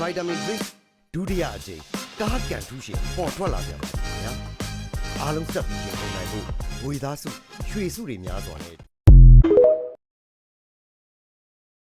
Vitamin Drink ဒုတိယအကြိမ်ကားကန်ထူးရှင်ပေါ်ထွက်လာပြန်ပါခင်ဗျာအားလုံးဆက်ပြီးရင်ကုန်နိုင်ဖို့ငွေသားစုရွှေစုတွေများစွာနဲ့